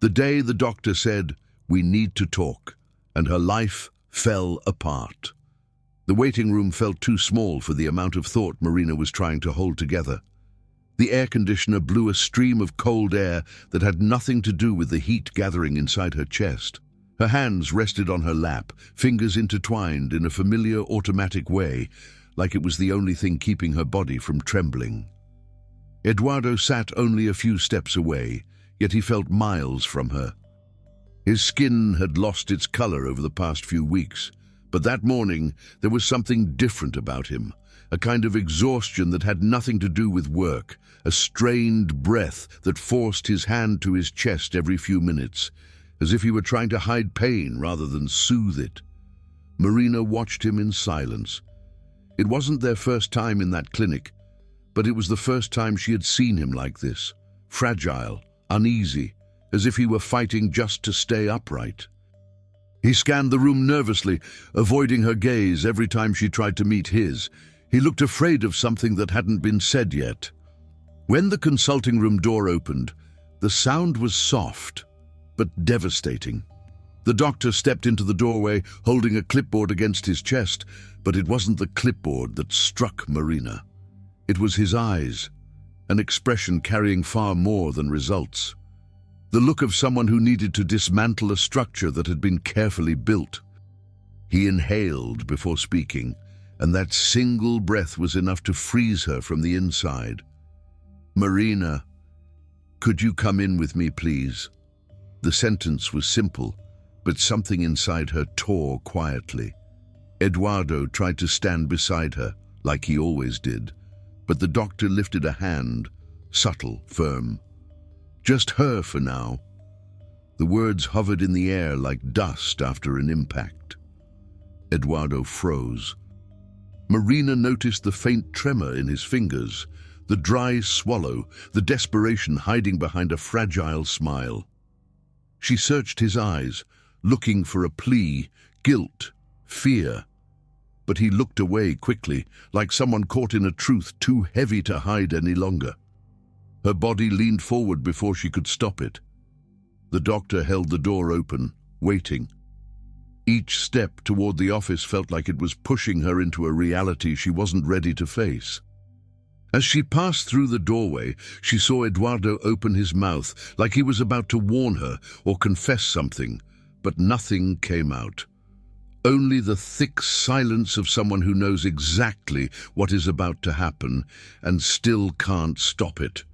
The day the doctor said, "We need to talk," and her life fell apart. The waiting room felt too small for the amount of thought Marina was trying to hold together. The air conditioner blew a stream of cold air that had nothing to do with the heat gathering inside her chest. Her hands rested on her lap, fingers intertwined in a familiar automatic way, like it was the only thing keeping her body from trembling. Eduardo sat only a few steps away, yet he felt miles from her. His skin had lost its color over the past few weeks, but that morning there was something different about him, a kind of exhaustion that had nothing to do with work, a strained breath that forced his hand to his chest every few minutes, as if he were trying to hide pain rather than soothe it. Marina watched him in silence. It wasn't their first time in that clinic, but it was the first time she had seen him like this, fragile, uneasy, as if he were fighting just to stay upright. He scanned the room nervously, avoiding her gaze every time she tried to meet his. He looked afraid of something that hadn't been said yet. When the consulting room door opened, the sound was soft, but devastating. The doctor stepped into the doorway, holding a clipboard against his chest, but it wasn't the clipboard that struck Marina. It was his eyes, an expression carrying far more than results. The look of someone who needed to dismantle a structure that had been carefully built. He inhaled before speaking, and that single breath was enough to freeze her from the inside. "Marina, could you come in with me, please?" The sentence was simple, but something inside her tore quietly. Eduardo tried to stand beside her, like he always did, but the doctor lifted a hand, subtle, firm. "Just her for now." The words hovered in the air like dust after an impact. Eduardo froze. Marina noticed the faint tremor in his fingers, the dry swallow, the desperation hiding behind a fragile smile. She searched his eyes, looking for a plea, guilt, fear. But he looked away quickly, like someone caught in a truth too heavy to hide any longer. Her body leaned forward before she could stop it. The doctor held the door open, waiting. Each step toward the office felt like it was pushing her into a reality she wasn't ready to face. As she passed through the doorway, she saw Eduardo open his mouth, like he was about to warn her or confess something, but nothing came out. Only the thick silence of someone who knows exactly what is about to happen and still can't stop it.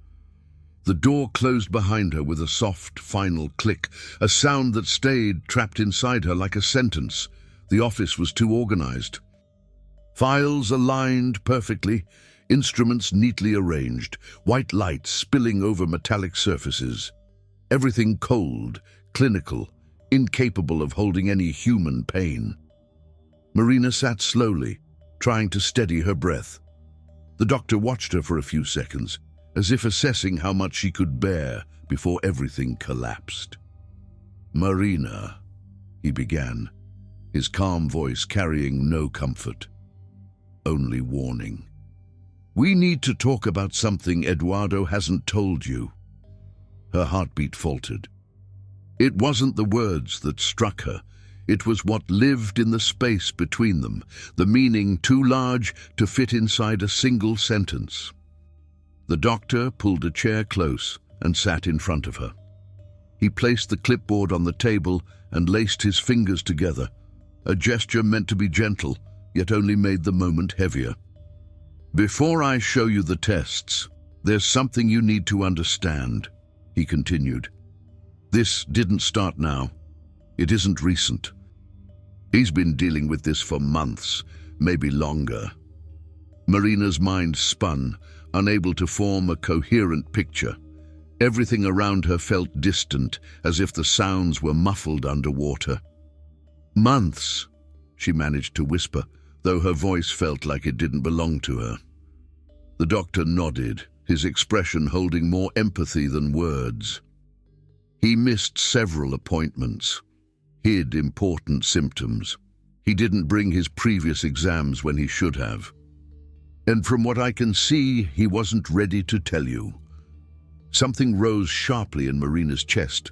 The door closed behind her with a soft, final click, a sound that stayed trapped inside her like a sentence. The office was too organized. Files aligned perfectly, instruments neatly arranged, white light spilling over metallic surfaces. Everything cold, clinical, incapable of holding any human pain. Marina sat slowly, trying to steady her breath. The doctor watched her for a few seconds, as if assessing how much she could bear before everything collapsed. "Marina," he began, his calm voice carrying no comfort, only warning. "We need to talk about something Eduardo hasn't told you." Her heartbeat faltered. It wasn't the words that struck her. It was what lived in the space between them, the meaning too large to fit inside a single sentence. The doctor pulled a chair close and sat in front of her. He placed the clipboard on the table and laced his fingers together, a gesture meant to be gentle, yet only made the moment heavier. "Before I show you the tests, there's something you need to understand," he continued. "This didn't start now. It isn't recent. He's been dealing with this for months, maybe longer." Marina's mind spun, unable to form a coherent picture. Everything around her felt distant, as if the sounds were muffled underwater. "Months," she managed to whisper, though her voice felt like it didn't belong to her. The doctor nodded, his expression holding more empathy than words. He missed several appointments, hid important symptoms. He didn't bring his previous exams when he should have. And from what I can see, he wasn't ready to tell you. Something rose sharply in Marina's chest,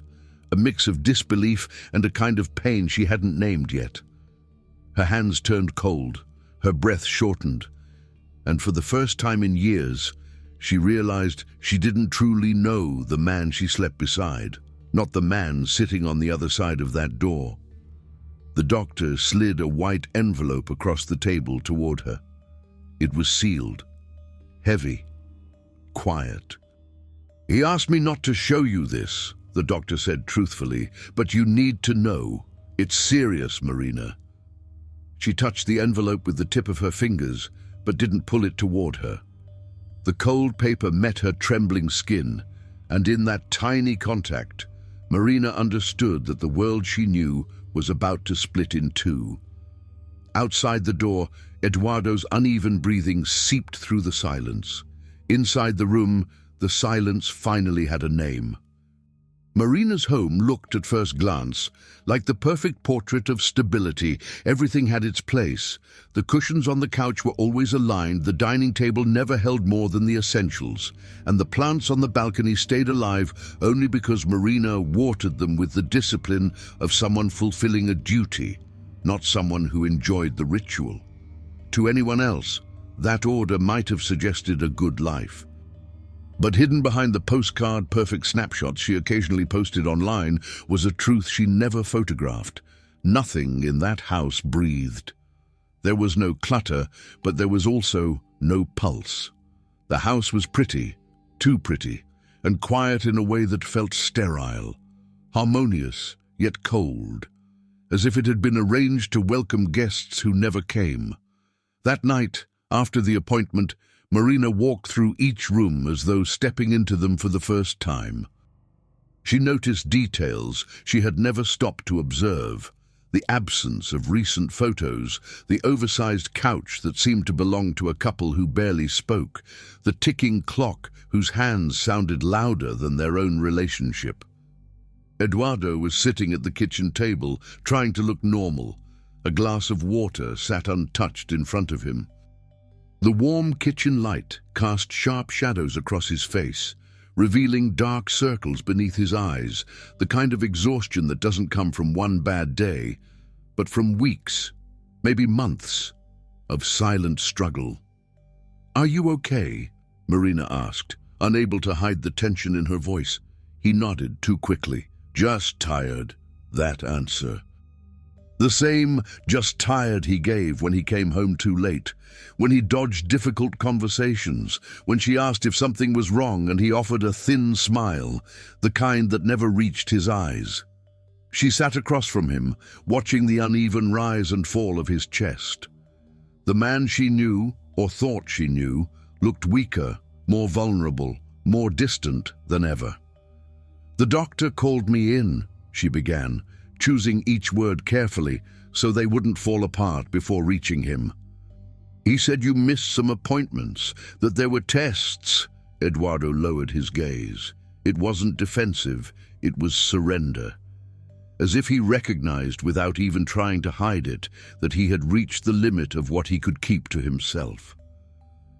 a mix of disbelief and a kind of pain she hadn't named yet. Her hands turned cold, her breath shortened, and for the first time in years, she realized she didn't truly know the man she slept beside, not the man sitting on the other side of that door. The doctor slid a white envelope across the table toward her. It was sealed, heavy, quiet. "He asked me not to show you this," the doctor said truthfully, "but you need to know. It's serious, Marina." She touched the envelope with the tip of her fingers, but didn't pull it toward her. The cold paper met her trembling skin, and in that tiny contact, Marina understood that the world she knew was about to split in two. Outside the door, Eduardo's uneven breathing seeped through the silence. Inside the room, the silence finally had a name. Marina's home looked at first glance like the perfect portrait of stability. Everything had its place. The cushions on the couch were always aligned, the dining table never held more than the essentials, and the plants on the balcony stayed alive only because Marina watered them with the discipline of someone fulfilling a duty, not someone who enjoyed the ritual. To anyone else, that order might have suggested a good life. But hidden behind the postcard perfect snapshots she occasionally posted online was a truth she never photographed. Nothing in that house breathed. There was no clutter, but there was also no pulse. The house was pretty, too pretty, and quiet in a way that felt sterile, harmonious yet cold, as if it had been arranged to welcome guests who never came. That night, after the appointment, Marina walked through each room as though stepping into them for the first time. She noticed details she had never stopped to observe: the absence of recent photos, the oversized couch that seemed to belong to a couple who barely spoke, the ticking clock whose hands sounded louder than their own relationship. Eduardo was sitting at the kitchen table, trying to look normal. A glass of water sat untouched in front of him. The warm kitchen light cast sharp shadows across his face, revealing dark circles beneath his eyes, the kind of exhaustion that doesn't come from one bad day, but from weeks, maybe months, of silent struggle. "Are you okay?" Marina asked, unable to hide the tension in her voice. He nodded too quickly. "Just tired," that answer. The same "just tired" he gave when he came home too late, when he dodged difficult conversations, when she asked if something was wrong and he offered a thin smile, the kind that never reached his eyes. She sat across from him, watching the uneven rise and fall of his chest. The man she knew, or thought she knew, looked weaker, more vulnerable, more distant than ever. "The doctor called me in," she began, choosing each word carefully so they wouldn't fall apart before reaching him. "He said you missed some appointments, that there were tests." Eduardo lowered his gaze. It wasn't defensive, it was surrender. As if he recognized, without even trying to hide it, that he had reached the limit of what he could keep to himself.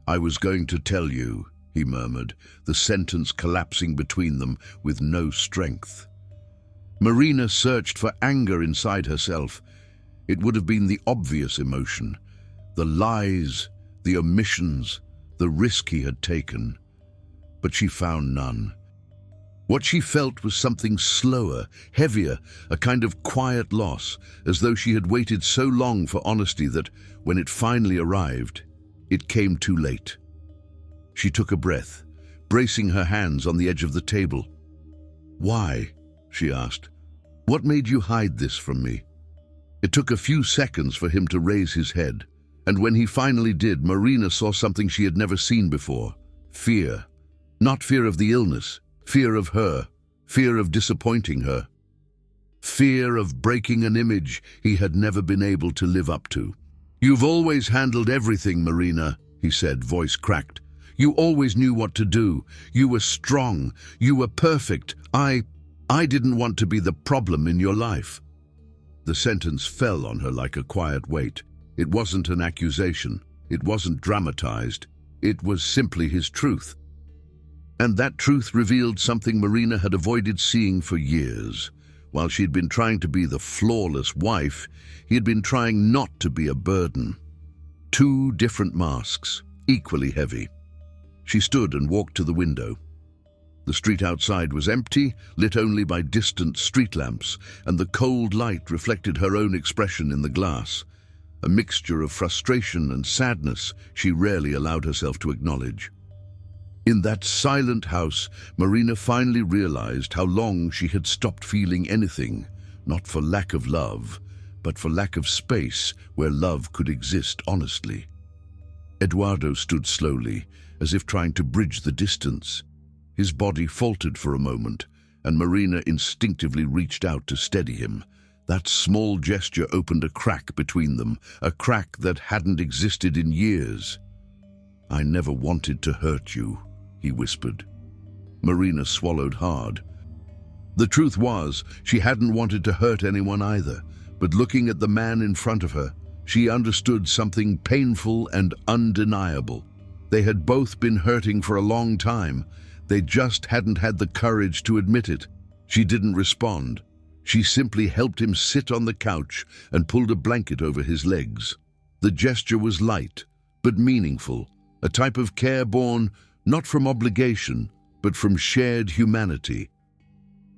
"I was going to tell you," he murmured, the sentence collapsing between them with no strength. Marina searched for anger inside herself. It would have been the obvious emotion. The lies, the omissions, the risk he had taken. But she found none. What she felt was something slower, heavier, a kind of quiet loss, as though she had waited so long for honesty that, when it finally arrived, it came too late. She took a breath, bracing her hands on the edge of the table. "Why?" she asked. "What made you hide this from me?" It took a few seconds for him to raise his head, and when he finally did, Marina saw something she had never seen before. Fear. Not fear of the illness, fear of her, fear of disappointing her. Fear of breaking an image he had never been able to live up to. "You've always handled everything, Marina," he said, voice cracked. "You always knew what to do. You were strong. You were perfect. I didn't want to be the problem in your life." The sentence fell on her like a quiet weight. It wasn't an accusation. It wasn't dramatized. It was simply his truth. And that truth revealed something Marina had avoided seeing for years. While she'd been trying to be the flawless wife, he had been trying not to be a burden. Two different masks, equally heavy. She stood and walked to the window. The street outside was empty, lit only by distant street lamps, and the cold light reflected her own expression in the glass, a mixture of frustration and sadness she rarely allowed herself to acknowledge. In that silent house, Marina finally realized how long she had stopped feeling anything, not for lack of love, but for lack of space where love could exist honestly. Eduardo stood slowly, as if trying to bridge the distance. His body faltered for a moment, and Marina instinctively reached out to steady him. That small gesture opened a crack between them, a crack that hadn't existed in years. "I never wanted to hurt you," he whispered. Marina swallowed hard. The truth was, she hadn't wanted to hurt anyone either, but looking at the man in front of her, she understood something painful and undeniable. They had both been hurting for a long time. They just hadn't had the courage to admit it. She didn't respond. She simply helped him sit on the couch and pulled a blanket over his legs. The gesture was light, but meaningful, a type of care born not from obligation, but from shared humanity.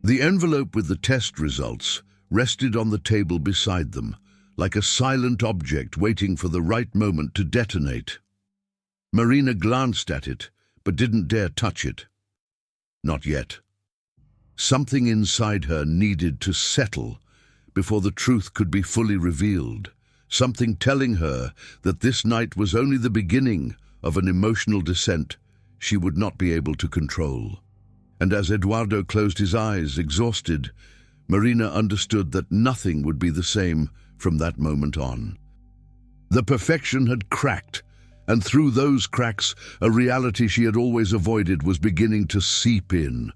The envelope with the test results rested on the table beside them, like a silent object waiting for the right moment to detonate. Marina glanced at it, but didn't dare touch it. Not yet. Something inside her needed to settle before the truth could be fully revealed, something telling her that this night was only the beginning of an emotional descent she would not be able to control. And as Eduardo closed his eyes, exhausted, Marina understood that nothing would be the same from that moment on. The perfection had cracked, and through those cracks, a reality she had always avoided was beginning to seep in.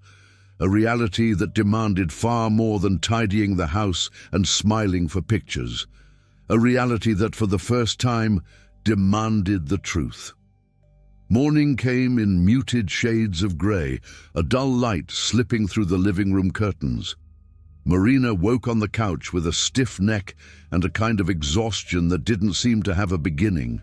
A reality that demanded far more than tidying the house and smiling for pictures. A reality that for the first time demanded the truth. Morning came in muted shades of grey, a dull light slipping through the living room curtains. Marina woke on the couch with a stiff neck and a kind of exhaustion that didn't seem to have a beginning.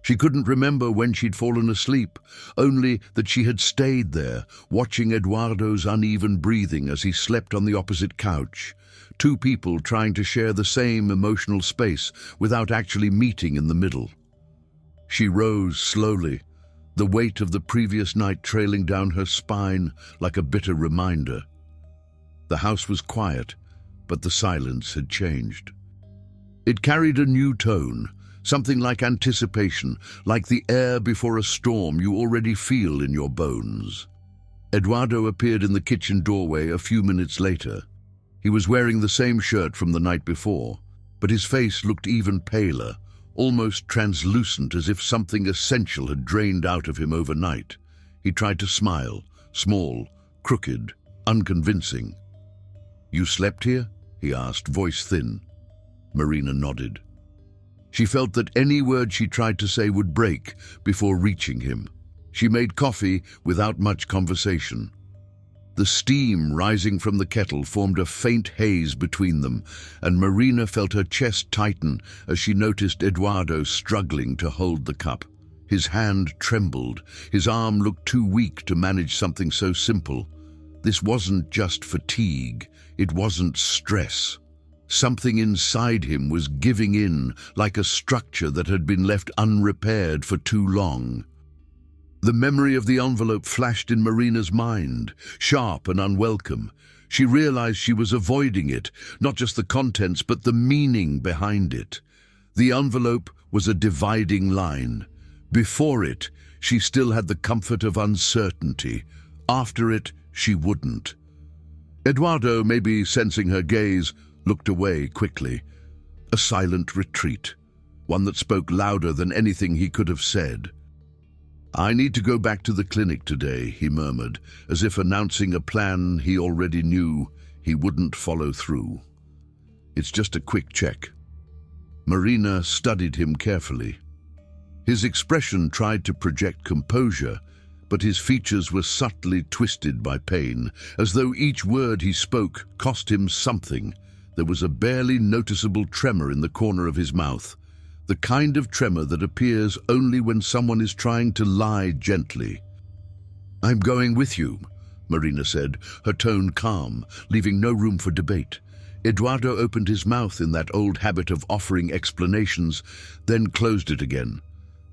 She couldn't remember when she'd fallen asleep, only that she had stayed there, watching Eduardo's uneven breathing as he slept on the opposite couch. Two people trying to share the same emotional space without actually meeting in the middle. She rose slowly, the weight of the previous night trailing down her spine like a bitter reminder. The house was quiet, but the silence had changed. It carried a new tone, something like anticipation, like the air before a storm you already feel in your bones. Eduardo appeared in the kitchen doorway a few minutes later. He was wearing the same shirt from the night before, but his face looked even paler, almost translucent, as if something essential had drained out of him overnight. He tried to smile, small, crooked, unconvincing. "You slept here?" he asked, voice thin. Marina nodded. She felt that any word she tried to say would break before reaching him. She made coffee without much conversation. The steam rising from the kettle formed a faint haze between them, and Marina felt her chest tighten as she noticed Eduardo struggling to hold the cup. His hand trembled. His arm looked too weak to manage something so simple. This wasn't just fatigue. It wasn't stress. Something inside him was giving in, like a structure that had been left unrepaired for too long. The memory of the envelope flashed in Marina's mind, sharp and unwelcome. She realized she was avoiding it, not just the contents, but the meaning behind it. The envelope was a dividing line. Before it, she still had the comfort of uncertainty. After it, she wouldn't. Eduardo, maybe sensing her gaze, looked away quickly. A silent retreat, one that spoke louder than anything he could have said. "I need to go back to the clinic today," he murmured, as if announcing a plan he already knew he wouldn't follow through. "It's just a quick check." Marina studied him carefully. His expression tried to project composure, but his features were subtly twisted by pain, as though each word he spoke cost him something. There was a barely noticeable tremor in the corner of his mouth, the kind of tremor that appears only when someone is trying to lie gently. "I'm going with you," Marina said, her tone calm, leaving no room for debate. Eduardo opened his mouth in that old habit of offering explanations, then closed it again.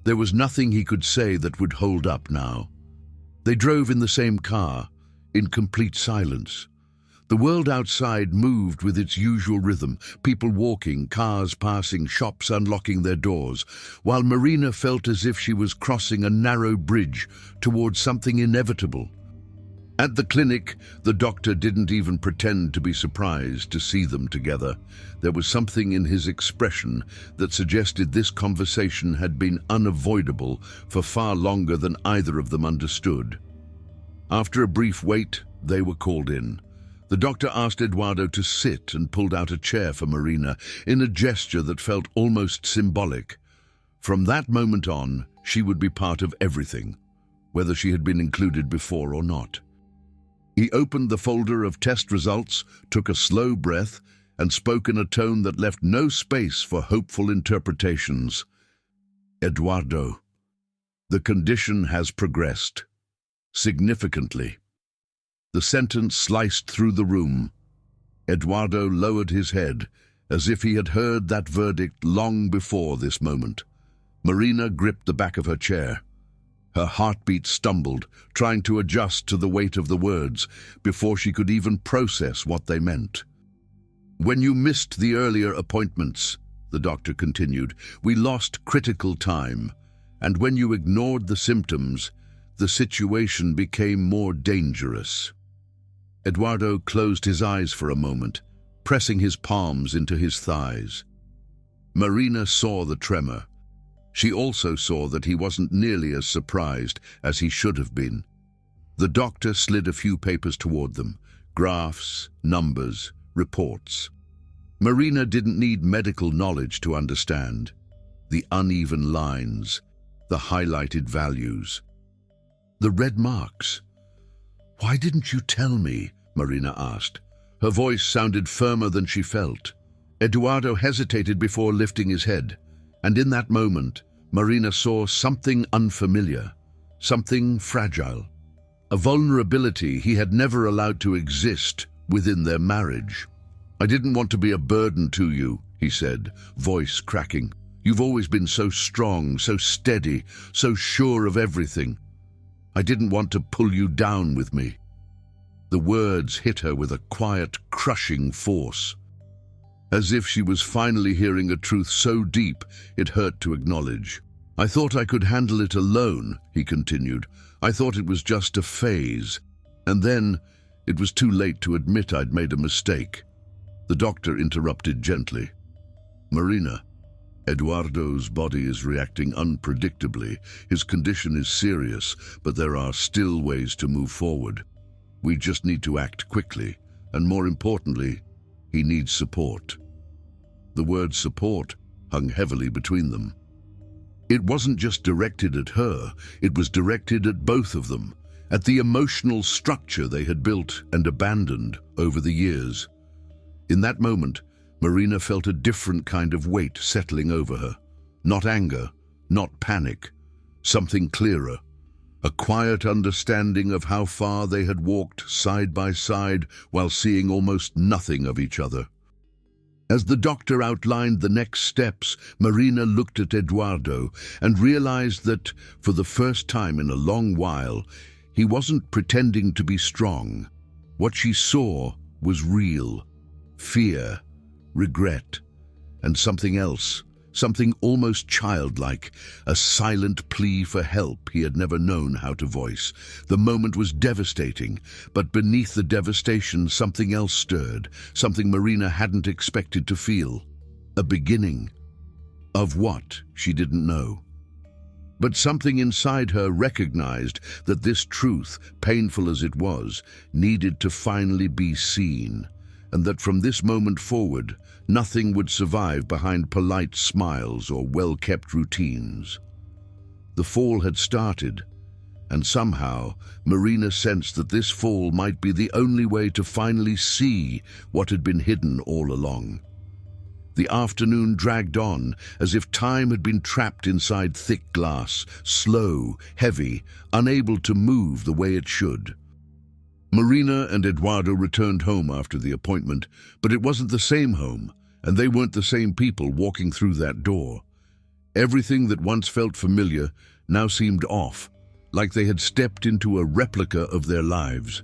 There was nothing he could say that would hold up now. They drove in the same car, in complete silence. The world outside moved with its usual rhythm, people walking, cars passing, shops unlocking their doors, while Marina felt as if she was crossing a narrow bridge towards something inevitable. At the clinic, the doctor didn't even pretend to be surprised to see them together. There was something in his expression that suggested this conversation had been unavoidable for far longer than either of them understood. After a brief wait, they were called in. The doctor asked Eduardo to sit and pulled out a chair for Marina in a gesture that felt almost symbolic. From that moment on, she would be part of everything, whether she had been included before or not. He opened the folder of test results, took a slow breath, and spoke in a tone that left no space for hopeful interpretations. "Eduardo, the condition has progressed. Significantly." The sentence sliced through the room. Eduardo lowered his head, as if he had heard that verdict long before this moment. Marina gripped the back of her chair. Her heartbeat stumbled, trying to adjust to the weight of the words, before she could even process what they meant. "When you missed the earlier appointments," the doctor continued, "we lost critical time, and when you ignored the symptoms, the situation became more dangerous." Eduardo closed his eyes for a moment, pressing his palms into his thighs. Marina saw the tremor. She also saw that he wasn't nearly as surprised as he should have been. The doctor slid a few papers toward them, graphs, numbers, reports. Marina didn't need medical knowledge to understand. The uneven lines, the highlighted values, the red marks. "Why didn't you tell me?" Marina asked. Her voice sounded firmer than she felt. Eduardo hesitated before lifting his head, and in that moment, Marina saw something unfamiliar, something fragile, a vulnerability he had never allowed to exist within their marriage. "I didn't want to be a burden to you," he said, voice cracking. "You've always been so strong, so steady, so sure of everything. I didn't want to pull you down with me." The words hit her with a quiet, crushing force. As if she was finally hearing a truth so deep it hurt to acknowledge. "I thought I could handle it alone," he continued. "I thought it was just a phase. And then it was too late to admit I'd made a mistake." The doctor interrupted gently. "Marina, Eduardo's body is reacting unpredictably. His condition is serious, but there are still ways to move forward. We just need to act quickly, and more importantly, he needs support." The word support hung heavily between them. It wasn't just directed at her, it was directed at both of them, at the emotional structure they had built and abandoned over the years. In that moment, Marina felt a different kind of weight settling over her. Not anger, not panic, something clearer. A quiet understanding of how far they had walked side by side while seeing almost nothing of each other. As the doctor outlined the next steps, Marina looked at Eduardo and realized that, for the first time in a long while, he wasn't pretending to be strong. What she saw was real. Fear, regret, and something else, something almost childlike, a silent plea for help he had never known how to voice. The moment was devastating, but beneath the devastation something else stirred, something Marina hadn't expected to feel. A beginning. Of what, she didn't know. But something inside her recognized that this truth, painful as it was, needed to finally be seen, and that from this moment forward, nothing would survive behind polite smiles or well-kept routines. The fall had started, And somehow, Marina sensed that this fall might be the only way to finally see what had been hidden all along. The afternoon dragged on, as if time had been trapped inside thick glass, slow, heavy, unable to move the way it should. Marina and Eduardo returned home after the appointment, but it wasn't the same home, and they weren't the same people walking through that door. Everything that once felt familiar now seemed off, like they had stepped into a replica of their lives,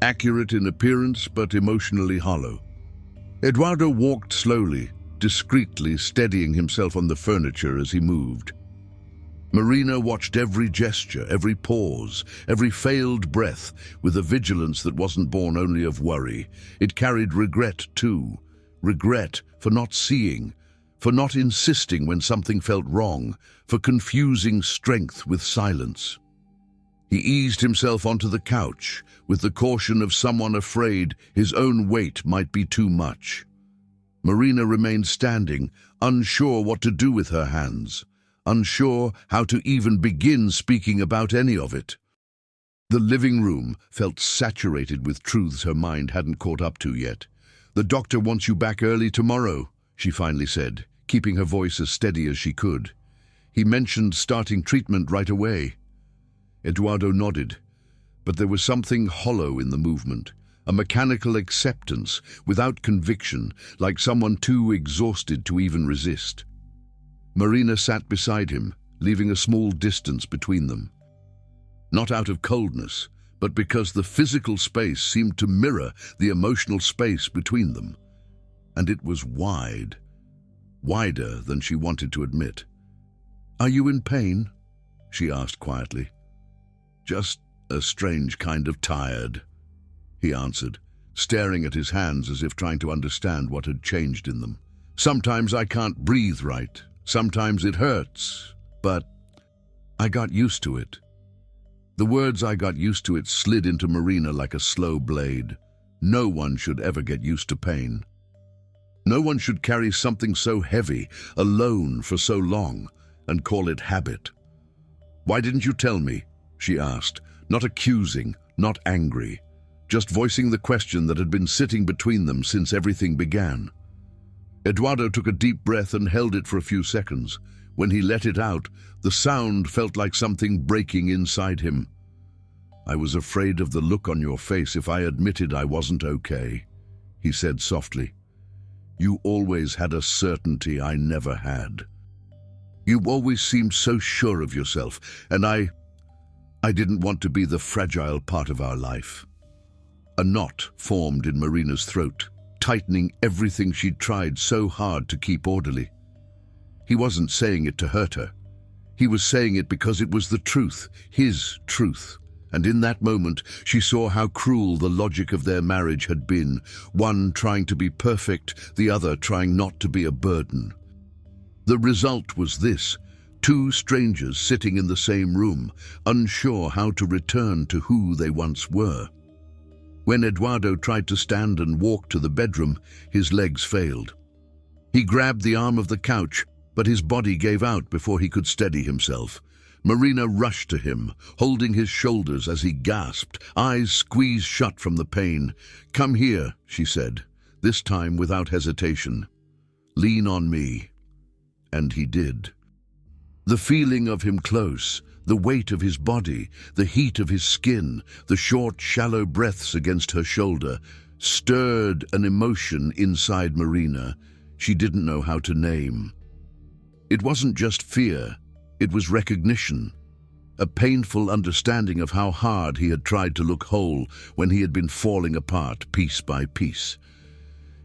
accurate in appearance but emotionally hollow. Eduardo walked slowly, discreetly steadying himself on the furniture as he moved. Marina watched every gesture, every pause, every failed breath with a vigilance that wasn't born only of worry. It carried regret too. Regret for not seeing, for not insisting when something felt wrong, for confusing strength with silence. He eased himself onto the couch with the caution of someone afraid his own weight might be too much. Marina remained standing, unsure what to do with her hands, unsure how to even begin speaking about any of it. The living room felt saturated with truths her mind hadn't caught up to yet. "The doctor wants you back early tomorrow," she finally said, keeping her voice as steady as she could. "He mentioned starting treatment right away." Eduardo nodded, but there was something hollow in the movement, a mechanical acceptance without conviction, like someone too exhausted to even resist. Marina sat beside him, leaving a small distance between them. Not out of coldness, but because the physical space seemed to mirror the emotional space between them. And it was wide, wider than she wanted to admit. "Are you in pain?" she asked quietly. "Just a strange kind of tired," he answered, staring at his hands as if trying to understand what had changed in them. "Sometimes I can't breathe right. Sometimes it hurts, but I got used to it." The words "I got used to it" slid into Marina like a slow blade. No one should ever get used to pain. No one should carry something so heavy, alone for so long, and call it habit. "Why didn't you tell me?" she asked, not accusing, not angry, just voicing the question that had been sitting between them since everything began. Eduardo took a deep breath and held it for a few seconds. When he let it out, the sound felt like something breaking inside him. "I was afraid of the look on your face if I admitted I wasn't okay," he said softly. "You always had a certainty I never had. You always seemed so sure of yourself, and I didn't want to be the fragile part of our life." A knot formed in Marina's throat, tightening everything she'd tried so hard to keep orderly. He wasn't saying it to hurt her. He was saying it because it was the truth, his truth. And in that moment, she saw how cruel the logic of their marriage had been, one trying to be perfect, the other trying not to be a burden. The result was this: two strangers sitting in the same room, unsure how to return to who they once were. When Eduardo tried to stand and walk to the bedroom, his legs failed. He grabbed the arm of the couch, but his body gave out before he could steady himself. Marina rushed to him, holding his shoulders as he gasped, eyes squeezed shut from the pain. "Come here," she said, this time without hesitation. "Lean on me." And he did. The feeling of him close, the weight of his body, the heat of his skin, the short, shallow breaths against her shoulder, stirred an emotion inside Marina she didn't know how to name. It wasn't just fear, it was recognition, a painful understanding of how hard he had tried to look whole when he had been falling apart piece by piece.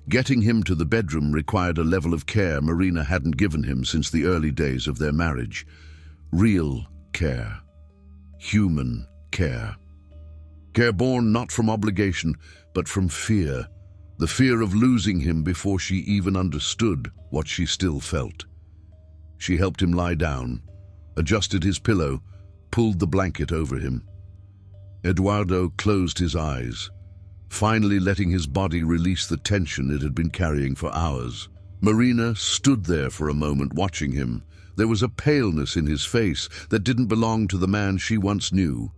Getting him to the bedroom required a level of care Marina hadn't given him since the early days of their marriage. Real care. Human care. Care born not from obligation, but from fear. The fear of losing him before she even understood what she still felt. She helped him lie down, adjusted his pillow, pulled the blanket over him. Eduardo closed his eyes, finally letting his body release the tension it had been carrying for hours. Marina stood there for a moment watching him, There was a paleness in his face that didn't belong to the man she once knew.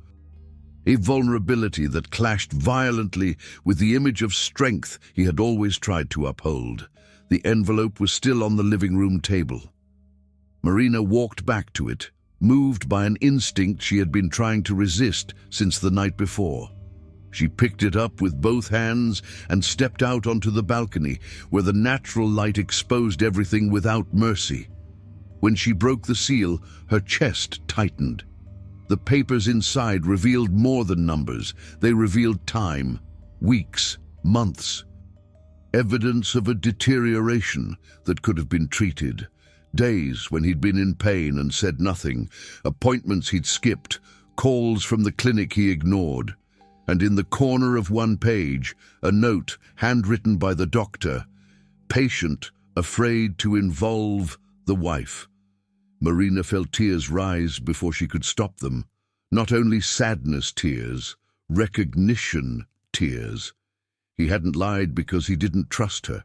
A vulnerability that clashed violently with the image of strength he had always tried to uphold. The envelope was still on the living room table. Marina walked back to it, moved by an instinct she had been trying to resist since the night before. She picked it up with both hands and stepped out onto the balcony, where the natural light exposed everything without mercy. When she broke the seal, her chest tightened. The papers inside revealed more than numbers. They revealed time, weeks, months. Evidence of a deterioration that could have been treated. Days when he'd been in pain and said nothing. Appointments he'd skipped. Calls from the clinic he ignored. And in the corner of one page, a note handwritten by the doctor. Patient, afraid to involve the wife. Marina felt tears rise before she could stop them. Not only sadness tears, recognition tears. He hadn't lied because he didn't trust her.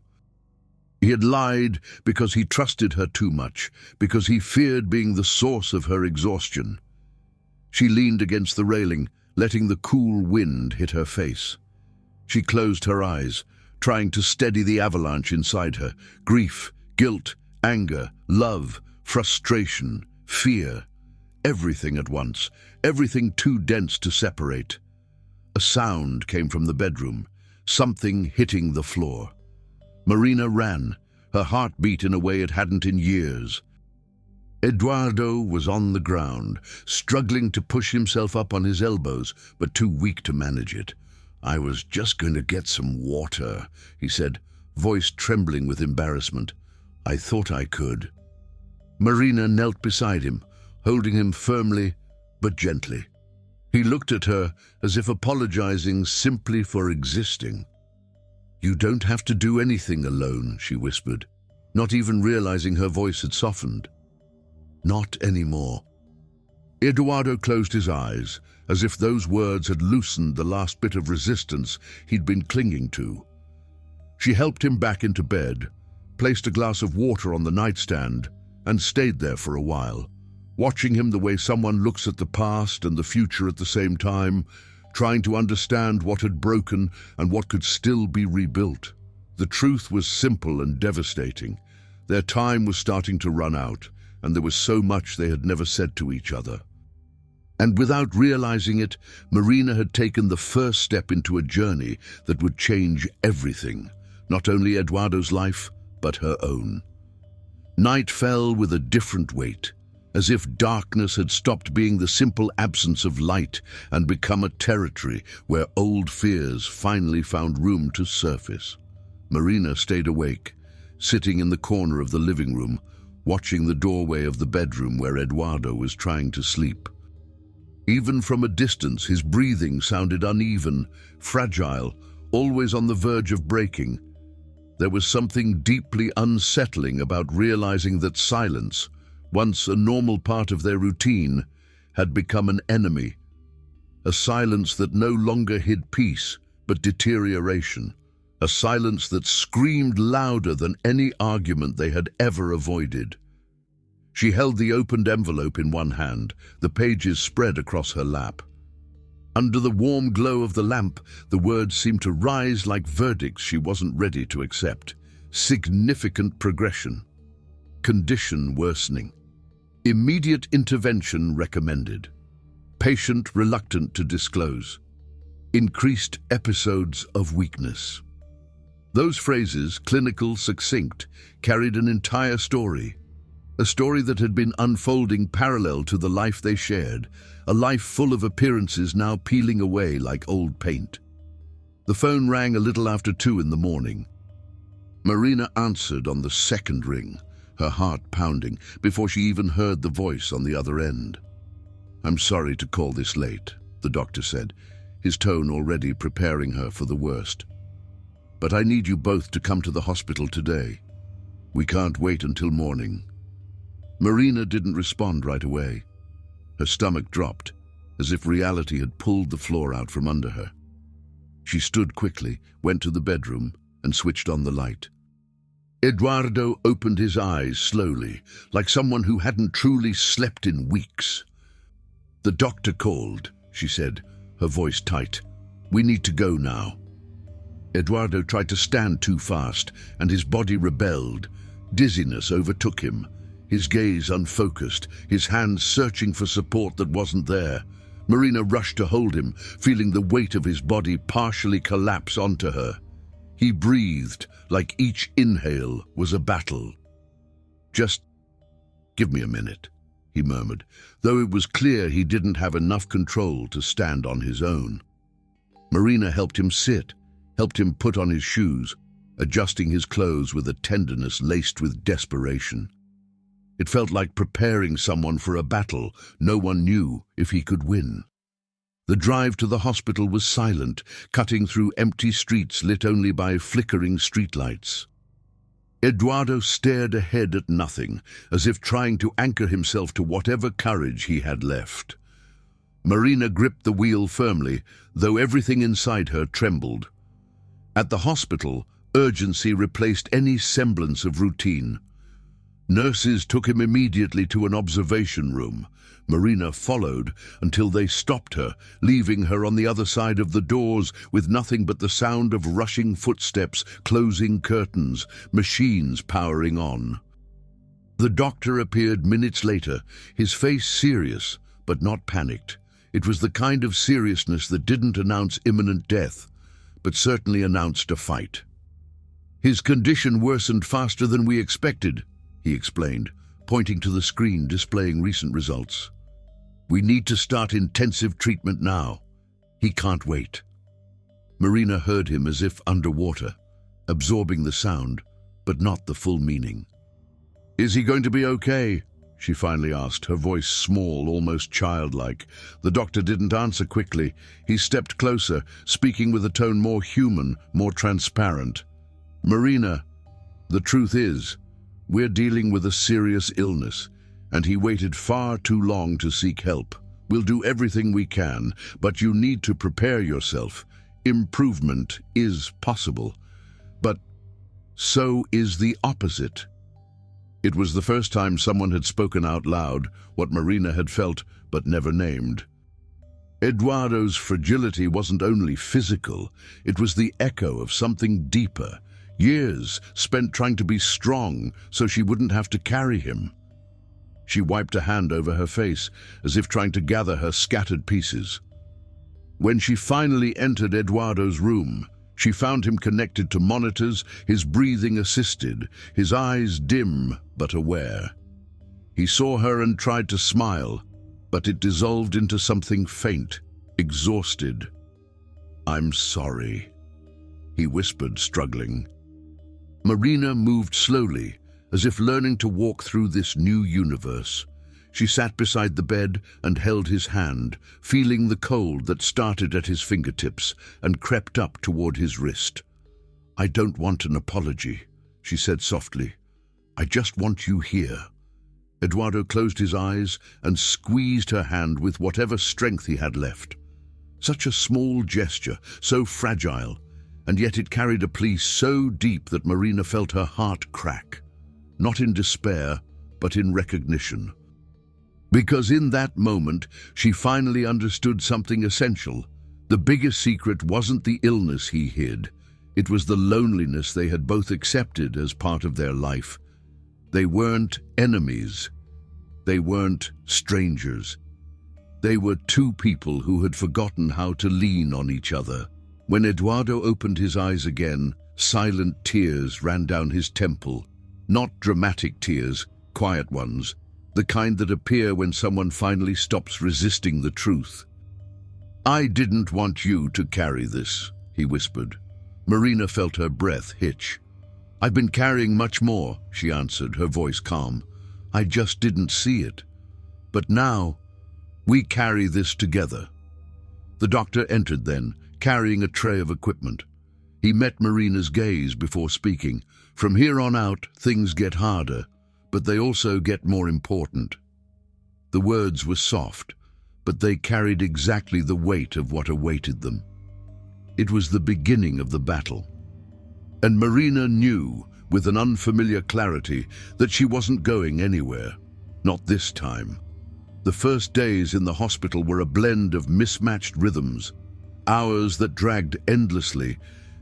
He had lied because he trusted her too much, because he feared being the source of her exhaustion. She leaned against the railing, letting the cool wind hit her face. She closed her eyes, trying to steady the avalanche inside her. Grief, guilt, anger, love, frustration, fear. Everything at once, everything too dense to separate. A sound came from the bedroom, something hitting the floor. Marina ran, her heart beat in a way it hadn't in years. Eduardo was on the ground, struggling to push himself up on his elbows, but too weak to manage it. "I was just going to get some water," he said, voice trembling with embarrassment. "I thought I could." Marina knelt beside him, holding him firmly but gently. He looked at her as if apologizing simply for existing. "You don't have to do anything alone," she whispered, not even realizing her voice had softened. "Not anymore." Eduardo closed his eyes, as if those words had loosened the last bit of resistance he'd been clinging to. She helped him back into bed, placed a glass of water on the nightstand, and stayed there for a while, watching him the way someone looks at the past and the future at the same time, trying to understand what had broken and what could still be rebuilt. The truth was simple and devastating. Their time was starting to run out, and there was so much they had never said to each other. And without realizing it, Marina had taken the first step into a journey that would change everything, not only Eduardo's life, but her own. Night fell with a different weight, as if darkness had stopped being the simple absence of light and become a territory where old fears finally found room to surface. Marina stayed awake, sitting in the corner of the living room, watching the doorway of the bedroom where Eduardo was trying to sleep. Even from a distance, his breathing sounded uneven, fragile, always on the verge of breaking. There was something deeply unsettling about realizing that silence, once a normal part of their routine, had become an enemy. A silence that no longer hid peace, but deterioration. A silence that screamed louder than any argument they had ever avoided. She held the opened envelope in one hand, the pages spread across her lap. Under the warm glow of the lamp, the words seemed to rise like verdicts she wasn't ready to accept. Significant progression. Condition worsening. Immediate intervention recommended. Patient reluctant to disclose. Increased episodes of weakness. Those phrases, clinical, succinct, carried an entire story. A story that had been unfolding parallel to the life they shared, a life full of appearances now peeling away like old paint. The phone rang a little after 2 in the morning. Marina answered on the second ring, her heart pounding, before she even heard the voice on the other end. "I'm sorry to call this late," the doctor said, his tone already preparing her for the worst. "But I need you both to come to the hospital today. We can't wait until morning." Marina didn't respond right away. Her stomach dropped, as if reality had pulled the floor out from under her. She stood quickly, went to the bedroom, and switched on the light. Eduardo opened his eyes slowly, like someone who hadn't truly slept in weeks. "The doctor called," she said, her voice tight. "We need to go now." Eduardo tried to stand too fast, and his body rebelled. Dizziness overtook him, his gaze unfocused, his hands searching for support that wasn't there. Marina rushed to hold him, feeling the weight of his body partially collapse onto her. He breathed, like each inhale was a battle. "Just give me a minute," he murmured, though it was clear he didn't have enough control to stand on his own. Marina helped him sit, helped him put on his shoes, adjusting his clothes with a tenderness laced with desperation. It felt like preparing someone for a battle no one knew if he could win. The drive to the hospital was silent, cutting through empty streets lit only by flickering streetlights. Eduardo stared ahead at nothing, as if trying to anchor himself to whatever courage he had left. Marina gripped the wheel firmly, though everything inside her trembled. At the hospital, urgency replaced any semblance of routine. Nurses took him immediately to an observation room. Marina followed until they stopped her, leaving her on the other side of the doors with nothing but the sound of rushing footsteps, closing curtains, machines powering on. The doctor appeared minutes later, his face serious, but not panicked. It was the kind of seriousness that didn't announce imminent death, but certainly announced a fight. "His condition worsened faster than we expected," he explained, pointing to the screen displaying recent results. "We need to start intensive treatment now. He can't wait." Marina heard him as if underwater, absorbing the sound, but not the full meaning. "Is he going to be okay?" she finally asked, her voice small, almost childlike. The doctor didn't answer quickly. He stepped closer, speaking with a tone more human, more transparent. "Marina, the truth is, we're dealing with a serious illness, and he waited far too long to seek help. We'll do everything we can, but you need to prepare yourself. Improvement is possible, but so is the opposite." It was the first time someone had spoken out loud what Marina had felt but never named. Eduardo's fragility wasn't only physical, it was the echo of something deeper, years spent trying to be strong so she wouldn't have to carry him. She wiped a hand over her face, as if trying to gather her scattered pieces. When she finally entered Eduardo's room, she found him connected to monitors, his breathing assisted, his eyes dim but aware. He saw her and tried to smile, but it dissolved into something faint, exhausted. "I'm sorry," he whispered, struggling. Marina moved slowly, as if learning to walk through this new universe. She sat beside the bed and held his hand, feeling the cold that started at his fingertips and crept up toward his wrist. "I don't want an apology," she said softly. "I just want you here." Eduardo closed his eyes and squeezed her hand with whatever strength he had left. Such a small gesture, so fragile, and yet it carried a plea so deep that Marina felt her heart crack. Not in despair, but in recognition. Because in that moment, she finally understood something essential. The biggest secret wasn't the illness he hid. It was the loneliness they had both accepted as part of their life. They weren't enemies. They weren't strangers. They were two people who had forgotten how to lean on each other. When Eduardo opened his eyes again, silent tears ran down his temple. Not dramatic tears, quiet ones, the kind that appear when someone finally stops resisting the truth. "I didn't want you to carry this," he whispered. Marina felt her breath hitch. "I've been carrying much more," she answered, her voice calm. "I just didn't see it. But now, we carry this together." The doctor entered then, carrying a tray of equipment. He met Marina's gaze before speaking. "From here on out, things get harder, but they also get more important." The words were soft, but they carried exactly the weight of what awaited them. It was the beginning of the battle. And Marina knew, with an unfamiliar clarity that she wasn't going anywhere. Not this time. The first days in the hospital were a blend of mismatched rhythms, hours that dragged endlessly,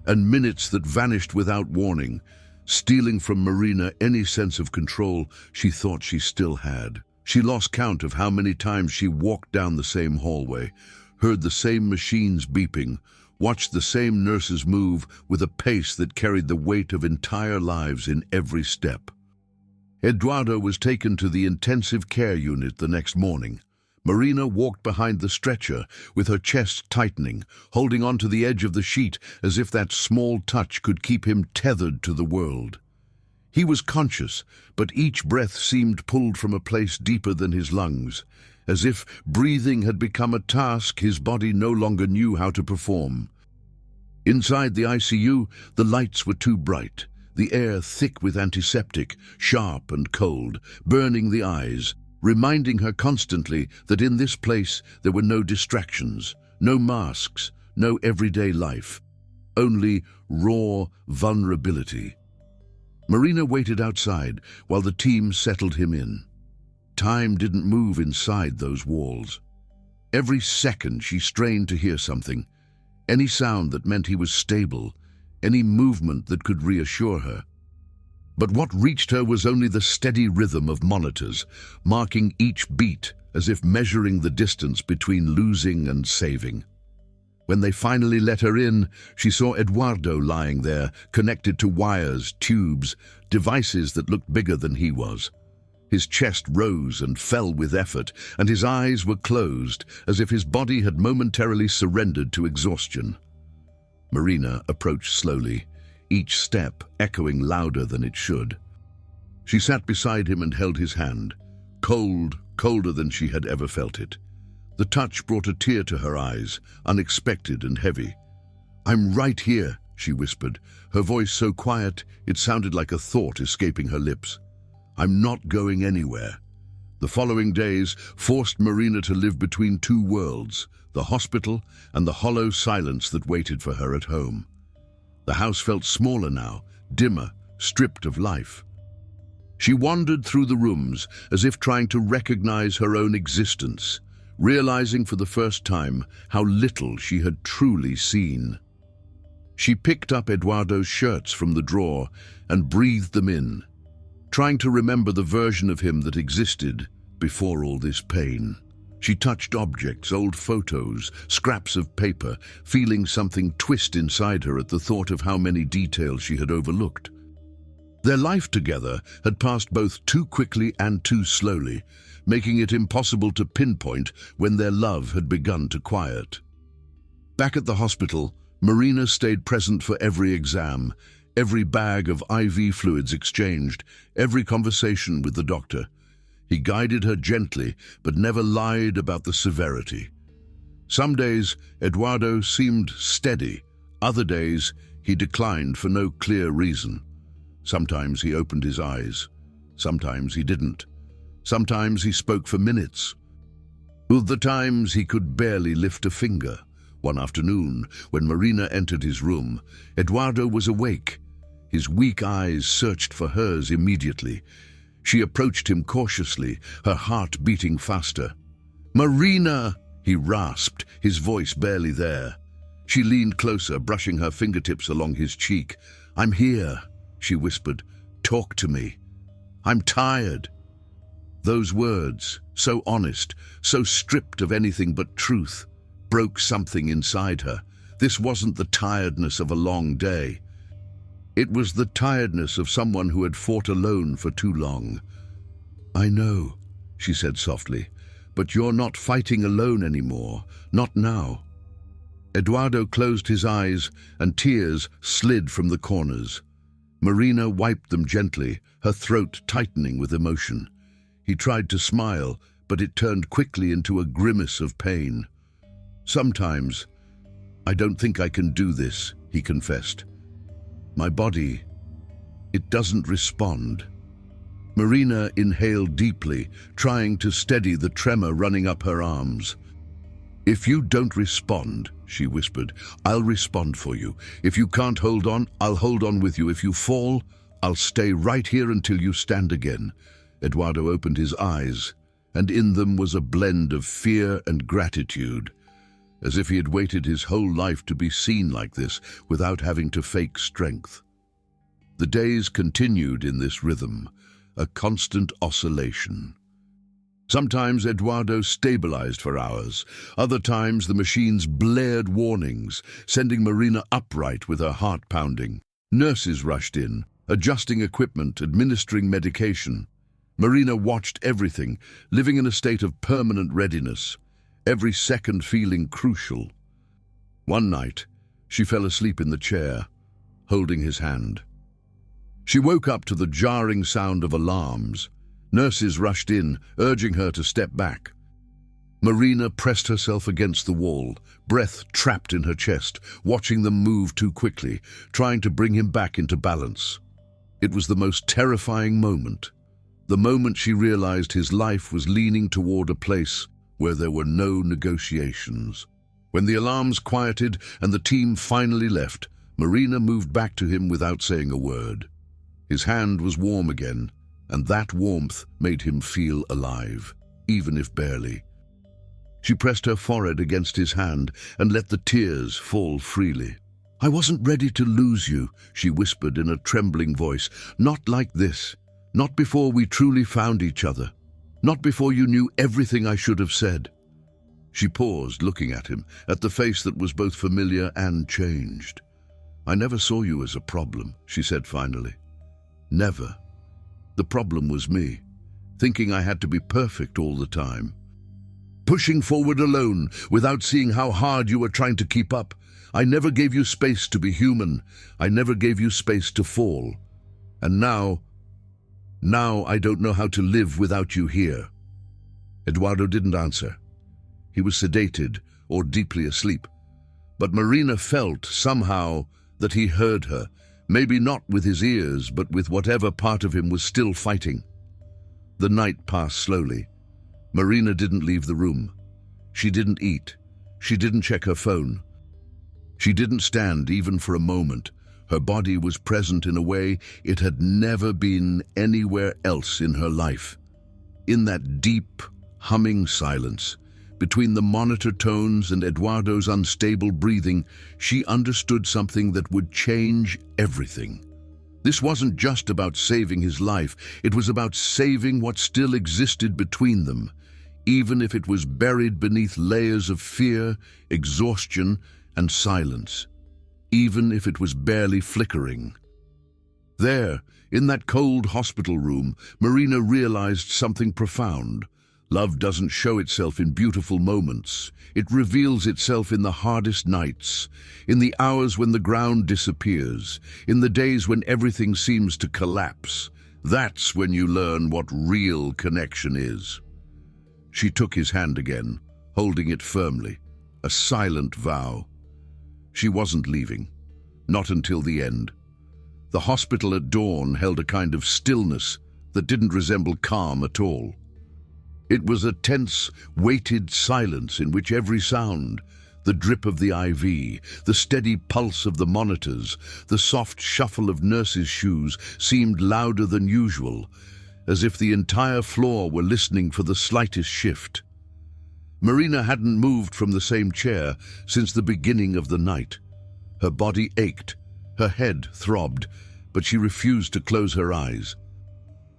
and minutes that vanished without warning, stealing from Marina any sense of control she thought she still had. She lost count of how many times she walked down the same hallway, heard the same machines beeping, watched the same nurses move with a pace that carried the weight of entire lives in every step. Eduardo was taken to the intensive care unit the next morning. Marina walked behind the stretcher with her chest tightening, holding onto the edge of the sheet as if that small touch could keep him tethered to the world. He was conscious, but each breath seemed pulled from a place deeper than his lungs, as if breathing had become a task his body no longer knew how to perform. Inside the ICU, the lights were too bright, the air thick with antiseptic, sharp and cold, burning the eyes, reminding her constantly that in this place there were no distractions, no masks, no everyday life, only raw vulnerability. Marina waited outside while the team settled him in. Time didn't move inside those walls. Every second she strained to hear something, any sound that meant he was stable, any movement that could reassure her. But what reached her was only the steady rhythm of monitors, marking each beat as if measuring the distance between losing and saving. When they finally let her in, she saw Eduardo lying there, connected to wires, tubes, devices that looked bigger than he was. His chest rose and fell with effort, and his eyes were closed, as if his body had momentarily surrendered to exhaustion. Marina approached slowly, each step echoing louder than it should. She sat beside him and held his hand, cold, colder than she had ever felt it. The touch brought a tear to her eyes, unexpected and heavy. "I'm right here," she whispered, her voice so quiet it sounded like a thought escaping her lips. "I'm not going anywhere." The following days forced Marina to live between two worlds, the hospital and the hollow silence that waited for her at home. The house felt smaller now, dimmer, stripped of life. She wandered through the rooms as if trying to recognize her own existence, realizing for the first time how little she had truly seen. She picked up Eduardo's shirts from the drawer and breathed them in, trying to remember the version of him that existed before all this pain. She touched objects, old photos, scraps of paper, feeling something twist inside her at the thought of how many details she had overlooked. Their life together had passed both too quickly and too slowly, making it impossible to pinpoint when their love had begun to quiet. Back at the hospital, Marina stayed present for every exam, every bag of IV fluids exchanged, every conversation with the doctor. He guided her gently, but never lied about the severity. Some days, Eduardo seemed steady. Other days, he declined for no clear reason. Sometimes he opened his eyes. Sometimes he didn't. Sometimes he spoke for minutes. Other times he could barely lift a finger. One afternoon, when Marina entered his room, Eduardo was awake. His weak eyes searched for hers immediately. She approached him cautiously, her heart beating faster. "Marina!" he rasped, his voice barely there. She leaned closer, brushing her fingertips along his cheek. "I'm here," she whispered. "Talk to me. I'm tired." Those words, so honest, so stripped of anything but truth, broke something inside her. This wasn't the tiredness of a long day. It was the tiredness of someone who had fought alone for too long. "I know," she said softly, "but you're not fighting alone anymore, not now." Eduardo closed his eyes and tears slid from the corners. Marina wiped them gently, her throat tightening with emotion. He tried to smile, but it turned quickly into a grimace of pain. "Sometimes, I don't think I can do this," he confessed. "My body, it doesn't respond." Marina inhaled deeply, trying to steady the tremor running up her arms. "If you don't respond," she whispered, "I'll respond for you. If you can't hold on, I'll hold on with you. If you fall, I'll stay right here until you stand again." Eduardo opened his eyes, and in them was a blend of fear and gratitude, as if he had waited his whole life to be seen like this without having to fake strength. The days continued in this rhythm, a constant oscillation. Sometimes Eduardo stabilized for hours. Other times the machines blared warnings, sending Marina upright with her heart pounding. Nurses rushed in, adjusting equipment, administering medication. Marina watched everything, living in a state of permanent readiness, every second feeling crucial. One night, she fell asleep in the chair, holding his hand. She woke up to the jarring sound of alarms. Nurses rushed in, urging her to step back. Marina pressed herself against the wall, breath trapped in her chest, watching them move too quickly, trying to bring him back into balance. It was the most terrifying moment, the moment she realized his life was leaning toward a place where there were no negotiations. When the alarms quieted and the team finally left, Marina moved back to him without saying a word. His hand was warm again, and that warmth made him feel alive, even if barely. She pressed her forehead against his hand and let the tears fall freely. "I wasn't ready to lose you," she whispered in a trembling voice. "Not like this. Not before we truly found each other. Not before you knew everything I should have said." She paused, looking at him, at the face that was both familiar and changed. "I never saw you as a problem," she said finally. "Never. The problem was me, thinking I had to be perfect all the time. Pushing forward alone, without seeing how hard you were trying to keep up. I never gave you space to be human. I never gave you space to fall. And now I don't know how to live without you here." Eduardo didn't answer. He was sedated or deeply asleep. But Marina felt, somehow, that he heard her, maybe not with his ears, but with whatever part of him was still fighting. The night passed slowly. Marina didn't leave the room. She didn't eat. She didn't check her phone. She didn't stand even for a moment. Her body was present in a way it had never been anywhere else in her life. In that deep, humming silence, between the monitor tones and Eduardo's unstable breathing, she understood something that would change everything. This wasn't just about saving his life, it was about saving what still existed between them, even if it was buried beneath layers of fear, exhaustion, and silence, even if it was barely flickering. There, in that cold hospital room, Marina realized something profound. Love doesn't show itself in beautiful moments. It reveals itself in the hardest nights, in the hours when the ground disappears, in the days when everything seems to collapse. That's when you learn what real connection is. She took his hand again, holding it firmly, a silent vow. She wasn't leaving, not until the end. The hospital at dawn held a kind of stillness that didn't resemble calm at all. It was a tense, weighted silence in which every sound, the drip of the IV, the steady pulse of the monitors, the soft shuffle of nurses' shoes seemed louder than usual, as if the entire floor were listening for the slightest shift. Marina hadn't moved from the same chair since the beginning of the night. Her body ached, her head throbbed, but she refused to close her eyes.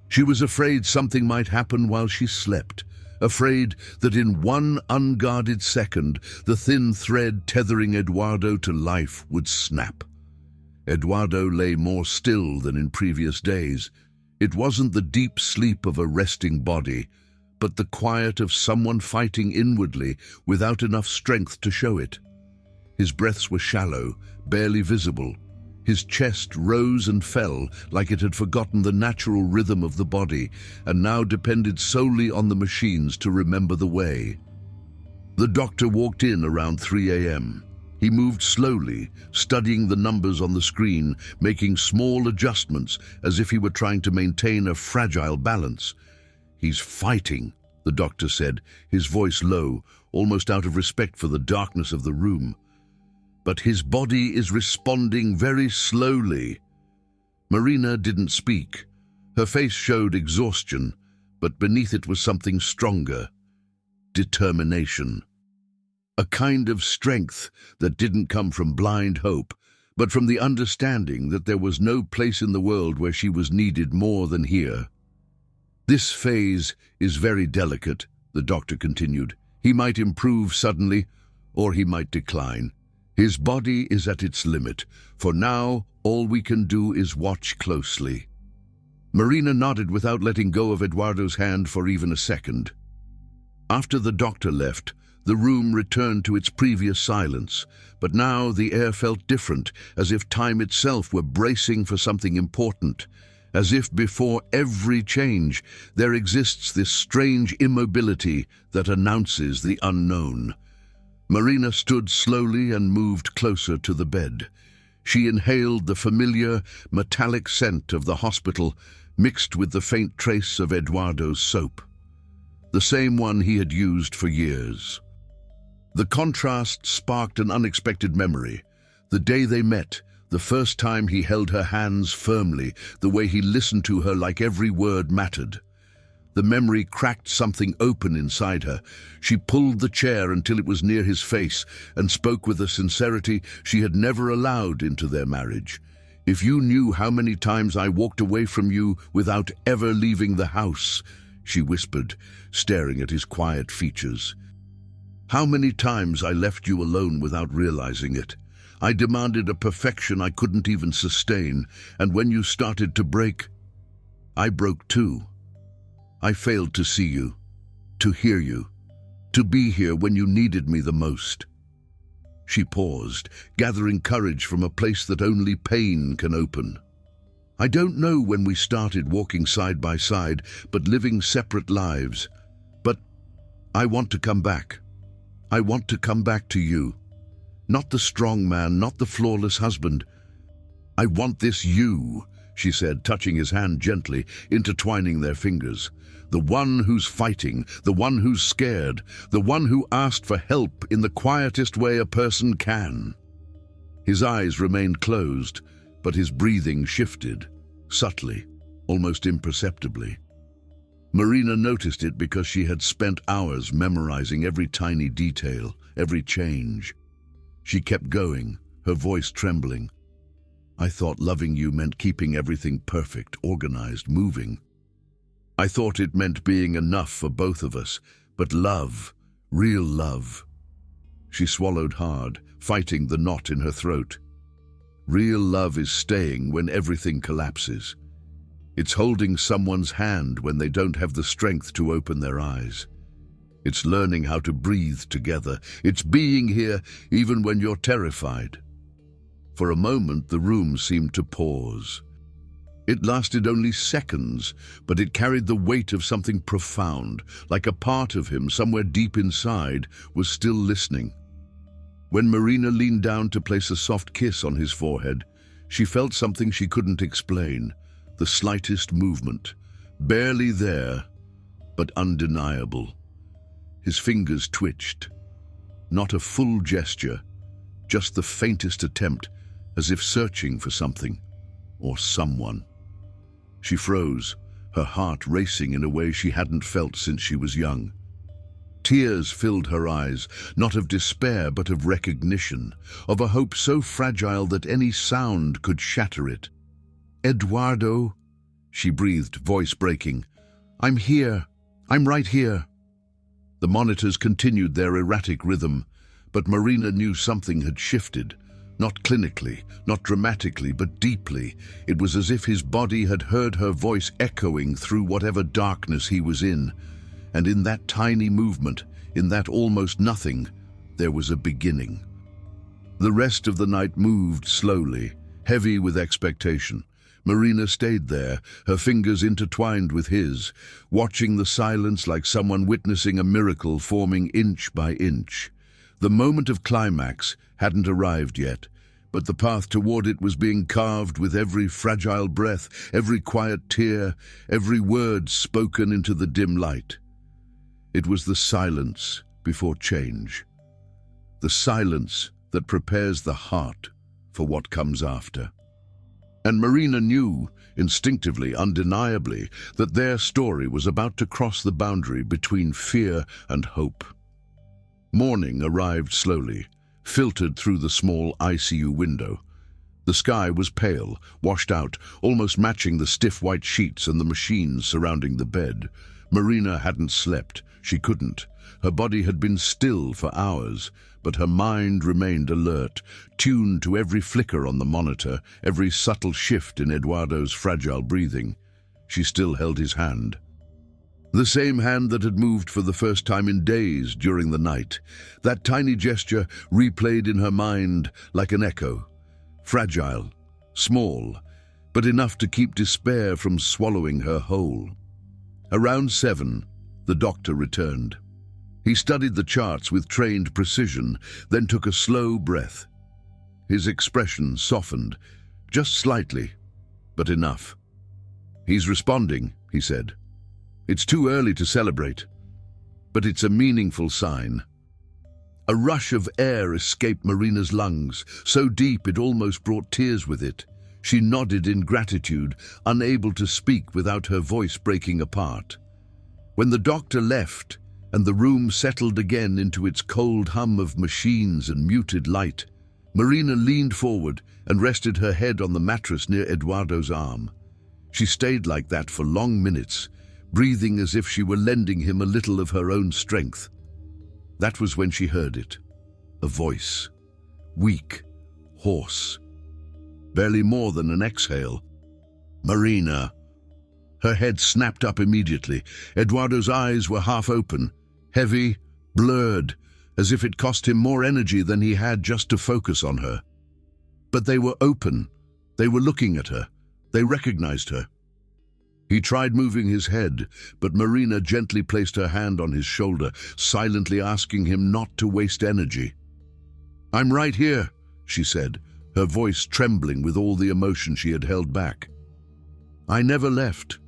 She was afraid something might happen while she slept, afraid that in one unguarded second, the thin thread tethering Eduardo to life would snap. Eduardo lay more still than in previous days. It wasn't the deep sleep of a resting body, but the quiet of someone fighting inwardly without enough strength to show it. His breaths were shallow, barely visible. His chest rose and fell like it had forgotten the natural rhythm of the body and now depended solely on the machines to remember the way. The doctor walked in around 3 a.m. He moved slowly, studying the numbers on the screen, making small adjustments as if he were trying to maintain a fragile balance. "He's fighting," the doctor said, his voice low, almost out of respect for the darkness of the room. "But his body is responding very slowly." Marina didn't speak. Her face showed exhaustion, but beneath it was something stronger: determination. A kind of strength that didn't come from blind hope, but from the understanding that there was no place in the world where she was needed more than here. "This phase is very delicate," the doctor continued. "He might improve suddenly, or he might decline. His body is at its limit. For now, all we can do is watch closely." Marina nodded without letting go of Eduardo's hand for even a second. After the doctor left, the room returned to its previous silence, but now the air felt different, as if time itself were bracing for something important, as if before every change there exists this strange immobility that announces the unknown. Marina stood slowly and moved closer to the bed. She inhaled the familiar, metallic scent of the hospital, mixed with the faint trace of Eduardo's soap, the same one he had used for years. The contrast sparked an unexpected memory. The day they met, the first time he held her hands firmly, the way he listened to her like every word mattered. The memory cracked something open inside her. She pulled the chair until it was near his face and spoke with a sincerity she had never allowed into their marriage. "If you knew how many times I walked away from you without ever leaving the house," she whispered, staring at his quiet features. "How many times I left you alone without realizing it. I demanded a perfection I couldn't even sustain, and when you started to break, I broke too. I failed to see you, to hear you, to be here when you needed me the most." She paused, gathering courage from a place that only pain can open. "I don't know when we started walking side by side, but living separate lives. But I want to come back. I want to come back to you. Not the strong man, not the flawless husband. I want this you," she said, touching his hand gently, intertwining their fingers. "The one who's fighting, the one who's scared, the one who asked for help in the quietest way a person can." His eyes remained closed, but his breathing shifted, subtly, almost imperceptibly. Marina noticed it because she had spent hours memorizing every tiny detail, every change. She kept going, her voice trembling. "I thought loving you meant keeping everything perfect, organized, moving. I thought it meant being enough for both of us, but love, real love." She swallowed hard, fighting the knot in her throat. Real love is staying when everything collapses. It's holding someone's hand when they don't have the strength to open their eyes. It's learning how to breathe together. It's being here even when you're terrified. For a moment, the room seemed to pause. It lasted only seconds, but it carried the weight of something profound, like a part of him, somewhere deep inside, was still listening. When Marina leaned down to place a soft kiss on his forehead, she felt something she couldn't explain, the slightest movement, barely there, but undeniable. His fingers twitched. Not a full gesture, just the faintest attempt, as if searching for something or someone. She froze, her heart racing in a way she hadn't felt since she was young. Tears filled her eyes, not of despair but of recognition, of a hope so fragile that any sound could shatter it. "Eduardo," she breathed, voice breaking. "I'm here. I'm right here." The monitors continued their erratic rhythm, but Marina knew something had shifted. Not clinically, not dramatically, but deeply. It was as if his body had heard her voice echoing through whatever darkness he was in. And in that tiny movement, in that almost nothing, there was a beginning. The rest of the night moved slowly, heavy with expectation. Marina stayed there, her fingers intertwined with his, watching the silence like someone witnessing a miracle forming inch by inch. The moment of climax hadn't arrived yet, but the path toward it was being carved with every fragile breath, every quiet tear, every word spoken into the dim light. It was the silence before change, the silence that prepares the heart for what comes after. And Marina knew, instinctively, undeniably, that their story was about to cross the boundary between fear and hope. Morning arrived slowly, filtered through the small ICU window. The sky was pale, washed out, almost matching the stiff white sheets and the machines surrounding the bed. Marina hadn't slept. She couldn't. Her body had been still for hours, but her mind remained alert, tuned to every flicker on the monitor, every subtle shift in Eduardo's fragile breathing. She still held his hand. The same hand that had moved for the first time in days during the night. That tiny gesture replayed in her mind like an echo. Fragile, small, but enough to keep despair from swallowing her whole. Around 7, the doctor returned. He studied the charts with trained precision, then took a slow breath. His expression softened, just slightly, but enough. "He's responding," he said. "It's too early to celebrate, but it's a meaningful sign." A rush of air escaped Marina's lungs, so deep it almost brought tears with it. She nodded in gratitude, unable to speak without her voice breaking apart. When the doctor left, and the room settled again into its cold hum of machines and muted light, Marina leaned forward and rested her head on the mattress near Eduardo's arm. She stayed like that for long minutes, breathing as if she were lending him a little of her own strength. That was when she heard it. A voice. Weak, hoarse. Barely more than an exhale. "Marina." Her head snapped up immediately. Eduardo's eyes were half open, heavy, blurred, as if it cost him more energy than he had just to focus on her. But they were open. They were looking at her. They recognized her. He tried moving his head, but Marina gently placed her hand on his shoulder, silently asking him not to waste energy. "I'm right here," she said, her voice trembling with all the emotion she had held back. "I never left."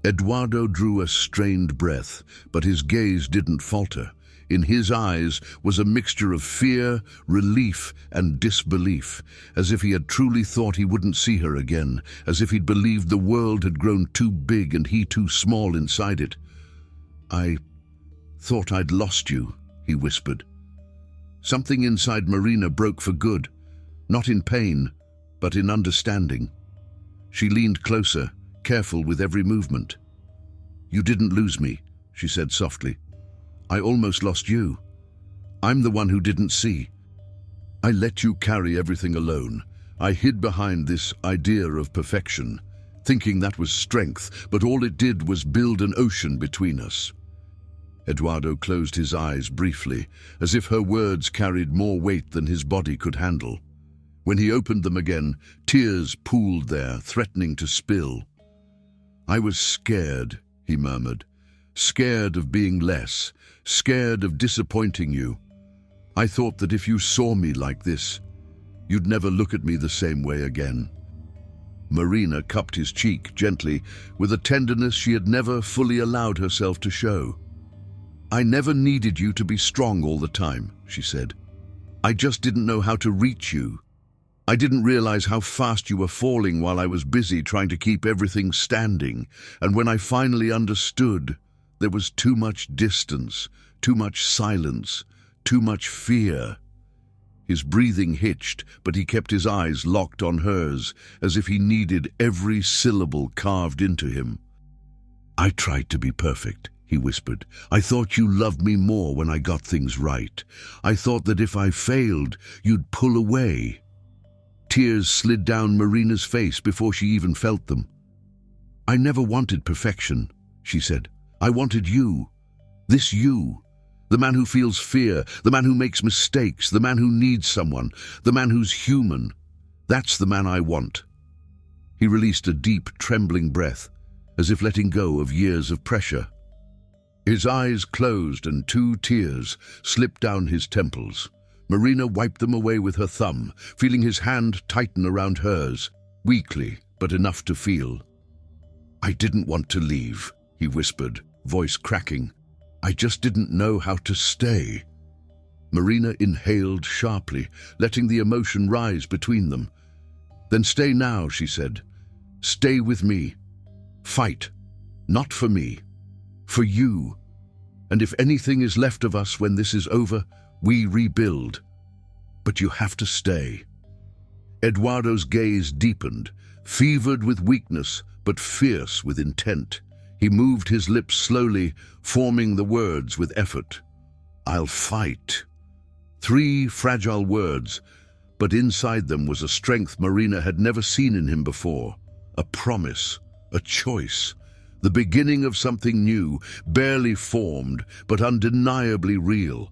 Eduardo drew a strained breath, but his gaze didn't falter. In his eyes was a mixture of fear, relief, and disbelief, as if he had truly thought he wouldn't see her again, as if he'd believed the world had grown too big and he too small inside it. "I thought I'd lost you," he whispered. Something inside Marina broke for good, not in pain, but in understanding. She leaned closer, careful with every movement. "You didn't lose me," she said softly. "I almost lost you. I'm the one who didn't see. I let you carry everything alone. I hid behind this idea of perfection, thinking that was strength, but all it did was build an ocean between us." Eduardo closed his eyes briefly, as if her words carried more weight than his body could handle. When he opened them again, tears pooled there, threatening to spill. "I was scared," he murmured. "Scared of being less, scared of disappointing you. I thought that if you saw me like this, you'd never look at me the same way again." Marina cupped his cheek gently, with a tenderness she had never fully allowed herself to show. "I never needed you to be strong all the time," she said. "I just didn't know how to reach you. I didn't realize how fast you were falling while I was busy trying to keep everything standing, and when I finally understood, there was too much distance, too much silence, too much fear." His breathing hitched, but he kept his eyes locked on hers, as if he needed every syllable carved into him. "I tried to be perfect," he whispered. "I thought you loved me more when I got things right. I thought that if I failed, you'd pull away." Tears slid down Marina's face before she even felt them. "I never wanted perfection," she said. "I wanted you. This you. The man who feels fear, the man who makes mistakes, the man who needs someone, the man who's human. That's the man I want." He released a deep, trembling breath, as if letting go of years of pressure. His eyes closed and 2 tears slipped down his temples. Marina wiped them away with her thumb, feeling his hand tighten around hers, weakly, but enough to feel. "I didn't want to leave," he whispered, voice cracking. "I just didn't know how to stay." Marina inhaled sharply, letting the emotion rise between them. "Then stay now," she said. "Stay with me. Fight. Not for me. For you. And if anything is left of us when this is over, we rebuild. But you have to stay." Eduardo's gaze deepened, fevered with weakness, but fierce with intent. He moved his lips slowly, forming the words with effort. "I'll fight." 3 fragile words, but inside them was a strength Marina had never seen in him before. A promise, a choice, the beginning of something new, barely formed, but undeniably real.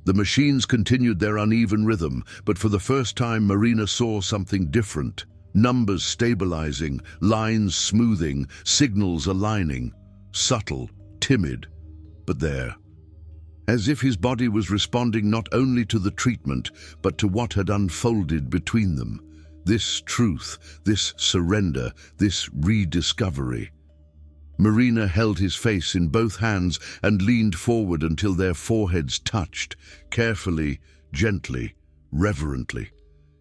The machines continued their uneven rhythm, but for the first time Marina saw something different. Numbers stabilizing, lines smoothing, signals aligning. Subtle, timid, but there. As if his body was responding not only to the treatment, but to what had unfolded between them. This truth, this surrender, this rediscovery. Marina held his face in both hands and leaned forward until their foreheads touched, carefully, gently, reverently.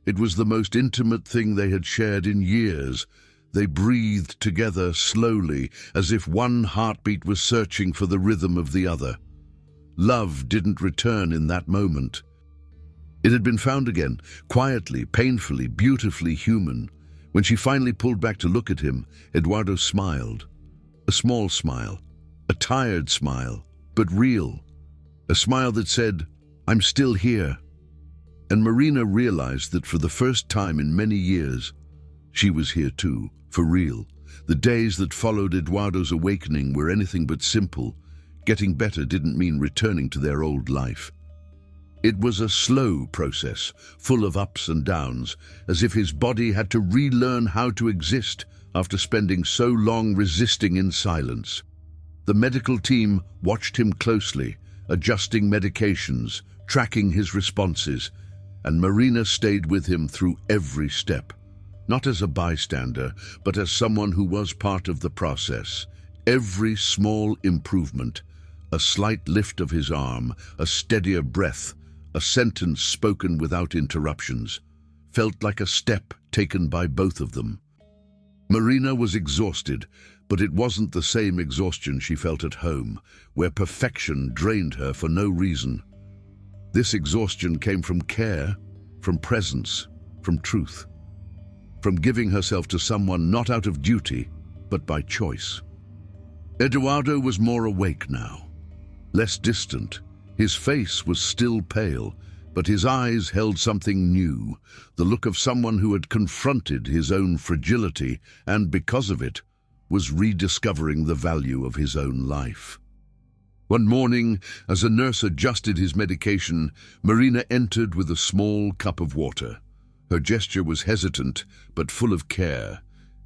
It was the most intimate thing they had shared in years. They breathed together slowly, as if one heartbeat was searching for the rhythm of the other. Love didn't return in that moment. It had been found again, quietly, painfully, beautifully human. When she finally pulled back to look at him, Eduardo smiled. A small smile, a tired smile, but real. A smile that said, "I'm still here." And Marina realized that for the first time in many years, she was here too, for real. The days that followed Eduardo's awakening were anything but simple. Getting better didn't mean returning to their old life. It was a slow process, full of ups and downs, as if his body had to relearn how to exist after spending so long resisting in silence. The medical team watched him closely, adjusting medications, tracking his responses, and Marina stayed with him through every step, not as a bystander, but as someone who was part of the process. Every small improvement, a slight lift of his arm, a steadier breath, a sentence spoken without interruptions, felt like a step taken by both of them. Marina was exhausted, but it wasn't the same exhaustion she felt at home, where perfection drained her for no reason. This exhaustion came from care, from presence, from truth, from giving herself to someone not out of duty, but by choice. Eduardo was more awake now, less distant. His face was still pale, but his eyes held something new, the look of someone who had confronted his own fragility and, because of it, was rediscovering the value of his own life. One morning, as a nurse adjusted his medication, Marina entered with a small cup of water. Her gesture was hesitant, but full of care.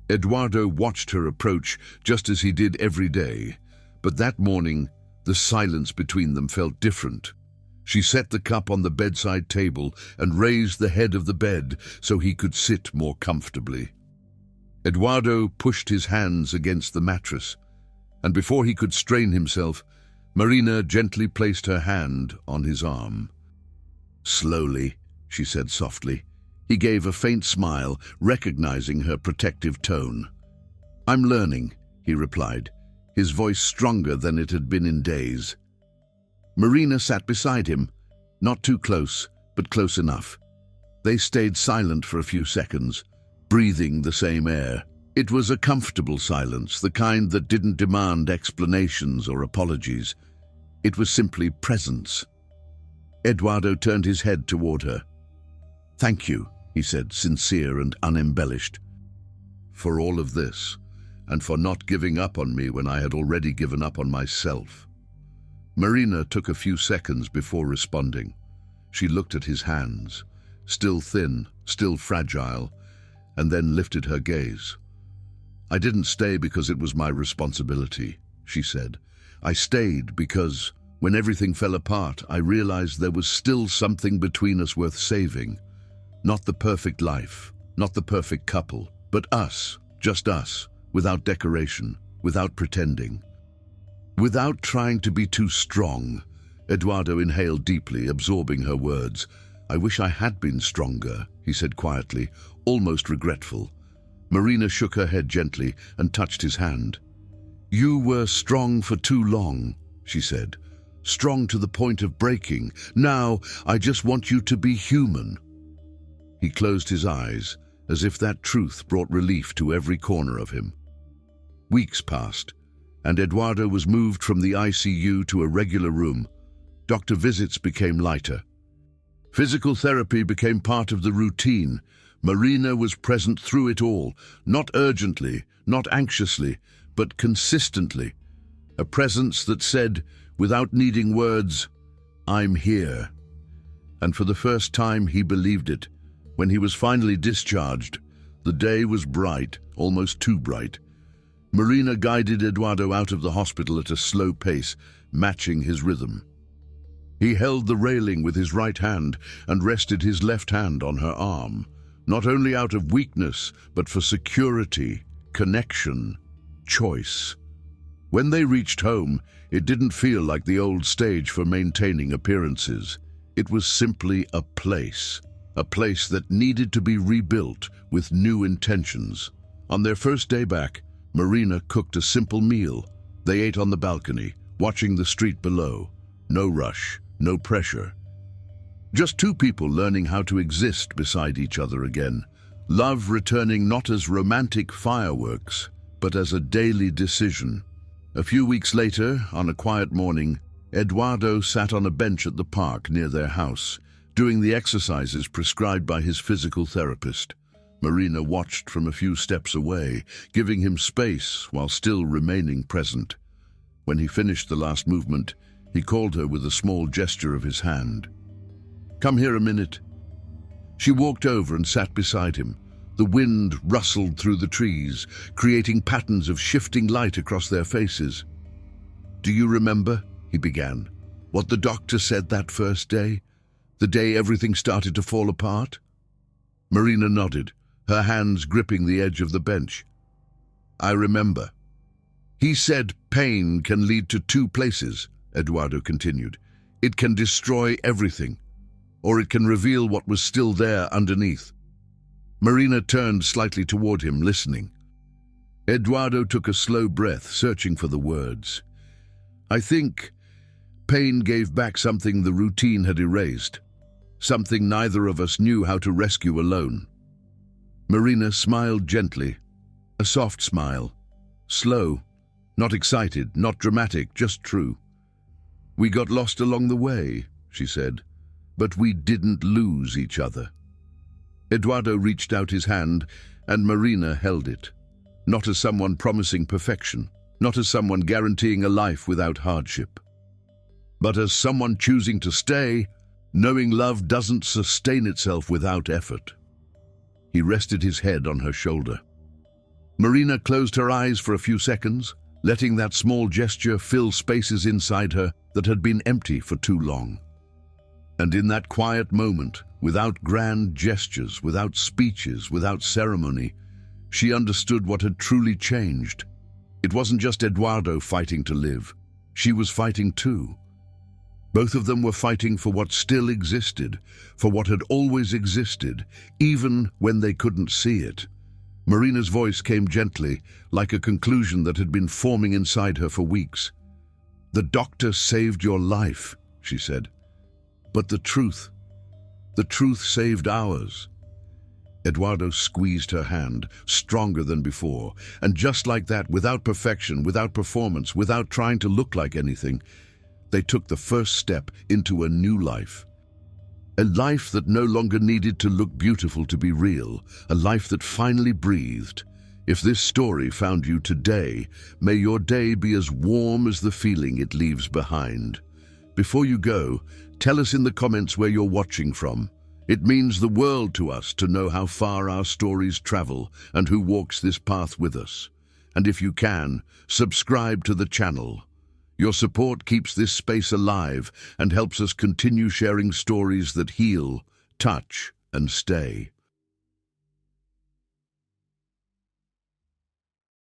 Eduardo watched her approach just as he did every day, but that morning, the silence between them felt different. She set the cup on the bedside table and raised the head of the bed so he could sit more comfortably. Eduardo pushed his hands against the mattress, and before he could strain himself, Marina gently placed her hand on his arm. "Slowly," she said softly. He gave a faint smile, recognizing her protective tone. "I'm learning," he replied, his voice stronger than it had been in days. Marina sat beside him, not too close, but close enough. They stayed silent for a few seconds, breathing the same air. It was a comfortable silence, the kind that didn't demand explanations or apologies. It was simply presence. Eduardo turned his head toward her. "Thank you," he said, sincere and unembellished, "for all of this, and for not giving up on me when I had already given up on myself." Marina took a few seconds before responding. She looked at his hands, still thin, still fragile, and then lifted her gaze. "I didn't stay because it was my responsibility," she said. "I stayed because, when everything fell apart, I realized there was still something between us worth saving. Not the perfect life, not the perfect couple, but us, just us, without decoration, without pretending." Without trying to be too strong, Eduardo inhaled deeply, absorbing her words. "I wish I had been stronger," he said quietly, almost regretful. Marina shook her head gently and touched his hand. "You were strong for too long," she said. "Strong to the point of breaking. Now, I just want you to be human." He closed his eyes, as if that truth brought relief to every corner of him. Weeks passed, and Eduardo was moved from the ICU to a regular room. Doctor visits became lighter. Physical therapy became part of the routine. Marina was present through it all, not urgently, not anxiously, but consistently. A presence that said, without needing words, "I'm here." And for the first time he believed it. When he was finally discharged, the day was bright, almost too bright. Marina guided Eduardo out of the hospital at a slow pace, matching his rhythm. He held the railing with his right hand and rested his left hand on her arm, not only out of weakness, but for security, connection, choice. When they reached home, it didn't feel like the old stage for maintaining appearances. It was simply a place that needed to be rebuilt with new intentions. On their first day back, Marina cooked a simple meal. They ate on the balcony, watching the street below. No rush, no pressure. Just two people learning how to exist beside each other again. Love returning not as romantic fireworks, but as a daily decision. A few weeks later, on a quiet morning, Eduardo sat on a bench at the park near their house, doing the exercises prescribed by his physical therapist. Marina watched from a few steps away, giving him space while still remaining present. When he finished the last movement, he called her with a small gesture of his hand. "Come here a minute." She walked over and sat beside him. The wind rustled through the trees, creating patterns of shifting light across their faces. "Do you remember," he began, "what the doctor said that first day? The day everything started to fall apart?" Marina nodded, her hands gripping the edge of the bench. "I remember. He said pain can lead to two places," Eduardo continued. "It can destroy everything, or it can reveal what was still there underneath." Marina turned slightly toward him, listening. Eduardo took a slow breath, searching for the words. "I think pain gave back something the routine had erased, something neither of us knew how to rescue alone." Marina smiled gently, a soft smile, slow, not excited, not dramatic, just true. "We got lost along the way," she said, "but we didn't lose each other." Eduardo reached out his hand, and Marina held it, not as someone promising perfection, not as someone guaranteeing a life without hardship, but as someone choosing to stay, knowing love doesn't sustain itself without effort. He rested his head on her shoulder. Marina closed her eyes for a few seconds, letting that small gesture fill spaces inside her that had been empty for too long. And in that quiet moment, without grand gestures, without speeches, without ceremony, she understood what had truly changed. It wasn't just Eduardo fighting to live. She was fighting too. Both of them were fighting for what still existed, for what had always existed, even when they couldn't see it. Marina's voice came gently, like a conclusion that had been forming inside her for weeks. "The doctor saved your life," she said. "But the truth saved ours." Eduardo squeezed her hand, stronger than before, and just like that, without perfection, without performance, without trying to look like anything, they took the first step into a new life. A life that no longer needed to look beautiful to be real, a life that finally breathed. If this story found you today, may your day be as warm as the feeling it leaves behind. Before you go, tell us in the comments where you're watching from. It means the world to us to know how far our stories travel and who walks this path with us. And if you can, subscribe to the channel. Your support keeps this space alive and helps us continue sharing stories that heal, touch, and stay.